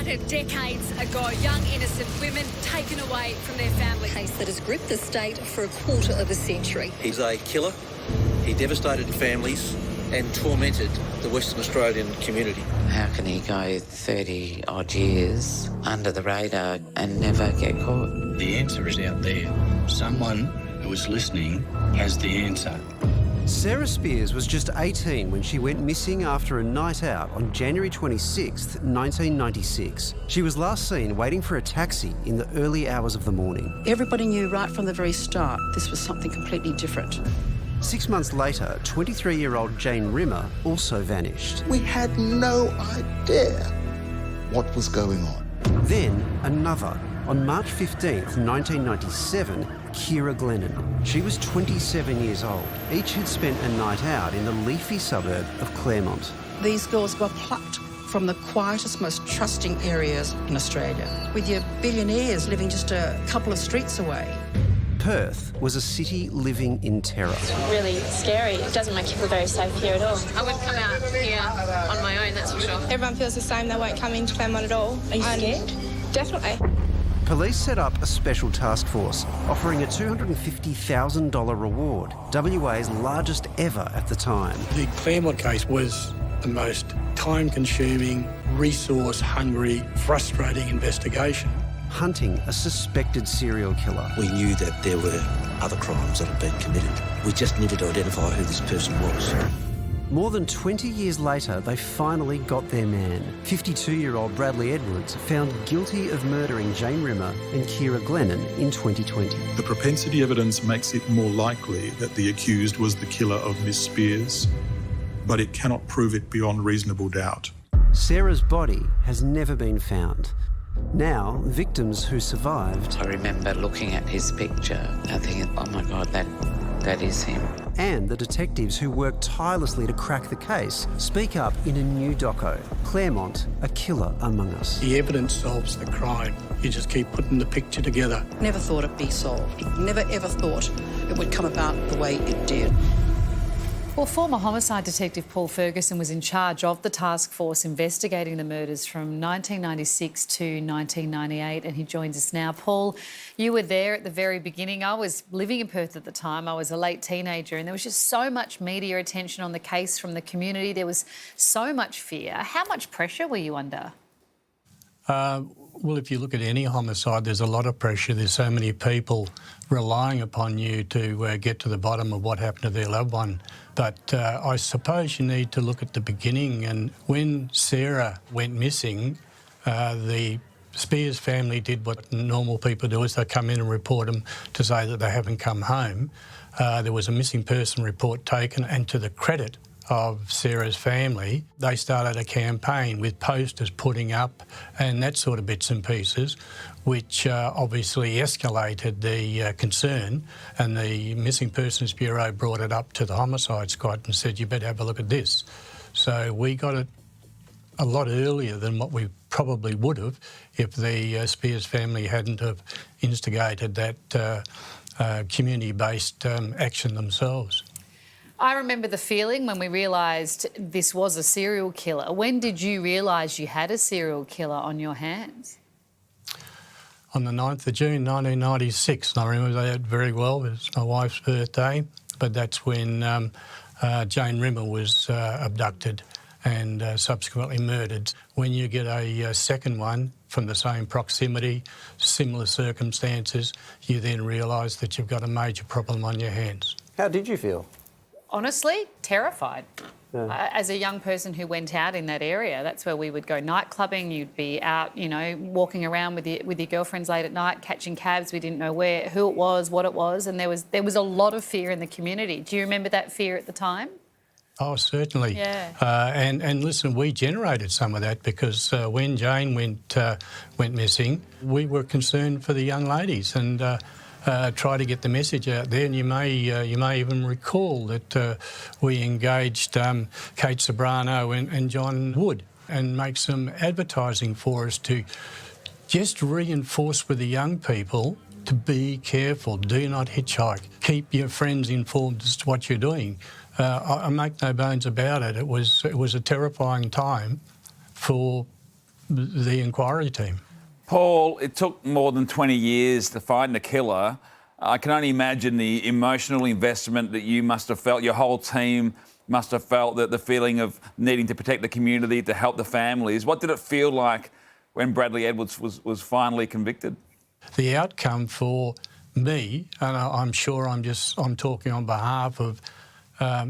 started decades ago. Young, innocent women taken away from their families. A case that has gripped the state for a quarter of a century. He's a killer. He devastated families and tormented the Western Australian community. How can he go 30-odd years under the radar and never get caught? The answer is out there. Someone who is listening has the answer. Sarah Spears was just 18 when she went missing after a night out on January 26, 1996. She was last seen waiting for a taxi in the early hours of the morning. Everybody knew right from the very start this was something completely different. 6 months later, 23-year-old Jane Rimmer also vanished. We had no idea what was going on. Then another. On March 15th, 1997, Kira Glennon. She was 27 years old. Each had spent a night out in the leafy suburb of Claremont. These girls were plucked from the quietest, most trusting areas in Australia, with your billionaires living just a couple of streets away. Perth was a city living in terror. Really scary. It doesn't make you feel very safe here at all. I wouldn't come out here on my own, that's for sure. Everyone feels the same. They won't come into Claremont at all. Are you scared? Definitely. Police set up a special task force, offering a $250,000 reward, WA's largest ever at the time. The Claremont case was the most time-consuming, resource-hungry, frustrating investigation. Hunting a suspected serial killer. We knew that there were other crimes that had been committed. We just needed to identify who this person was. More than 20 years later, they finally got their man. 52-year-old Bradley Edwards, found guilty of murdering Jane Rimmer and Kira Glennon in 2020. The propensity evidence makes it more likely that the accused was the killer of Miss Spears, but it cannot prove it beyond reasonable doubt. Sarah's body has never been found. Now, victims who survived... I remember looking at his picture and thinking, oh my God, that is him. And the detectives who worked tirelessly to crack the case speak up in a new doco, Claremont, A Killer Among Us. The evidence solves the crime. You just keep putting the picture together. Never thought it'd be solved. Never ever thought it would come about the way it did. Well, former homicide detective Paul Ferguson was in charge of the task force investigating the murders from 1996 to 1998, and he joins us now. Paul, you were there at the very beginning. I was living in Perth at the time. I was a late teenager, and there was just so much media attention on the case from the community. There was so much fear. How much pressure were you under? Well, if you look at any homicide, there's a lot of pressure. There's so many people relying upon you to get to the bottom of what happened to their loved one. But I suppose you need to look at the beginning. And when Sarah went missing, the Spears family did what normal people do, is they come in and report them to say that they haven't come home. There was a missing person report taken, and to the credit of Sarah's family, they started a campaign with posters putting up and that sort of bits and pieces, which obviously escalated the concern, and the Missing Persons Bureau brought it up to the homicide squad and said, you better have a look at this. So we got it a lot earlier than what we probably would have if the Spears family hadn't have instigated that community-based action themselves. I remember the feeling when we realised this was a serial killer. When did you realise you had a serial killer on your hands? On the 9th of June 1996, and I remember that very well. It was my wife's birthday, but that's when Jane Rimmer was abducted and subsequently murdered. When you get a second one from the same proximity, similar circumstances, you then realise that you've got a major problem on your hands. How did you feel? Honestly, terrified. Yeah. As a young person who went out in that area, that's where we would go night clubbing. You'd be out, you know, walking around with your girlfriends late at night, catching cabs. We didn't know who it was, what it was, and there was a lot of fear in the community. Do you remember that fear at the time? Oh, certainly. Yeah. And listen, we generated some of that because when Jane went missing, we were concerned for the young ladies and try to get the message out there. And you may even recall that we engaged Kate Sobrano and John Wood and make some advertising for us to just reinforce with the young people to be careful, do not hitchhike, keep your friends informed as to what you're doing. I make no bones about it. It was a terrifying time for the inquiry team. Paul, it took more than 20 years to find the killer. I can only imagine the emotional investment that you must have felt, your whole team must have felt, that the feeling of needing to protect the community, to help the families. What did it feel like when Bradley Edwards was finally convicted? The outcome for me, and I'm sure I'm talking on behalf of, I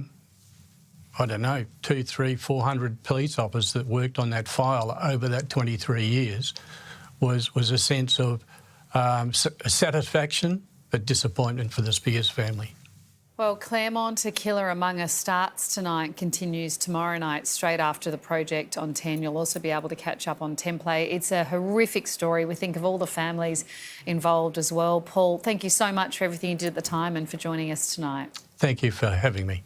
don't know, 200, 300, 400 police officers that worked on that file over that 23 years, was a sense of satisfaction, but disappointment for the Spears family. Well, Claremont, A Killer Among Us starts tonight, continues tomorrow night, straight after the project on 10. You'll also be able to catch up on 10 Play. It's a horrific story. We think of all the families involved as well. Paul, thank you so much for everything you did at the time and for joining us tonight. Thank you for having me.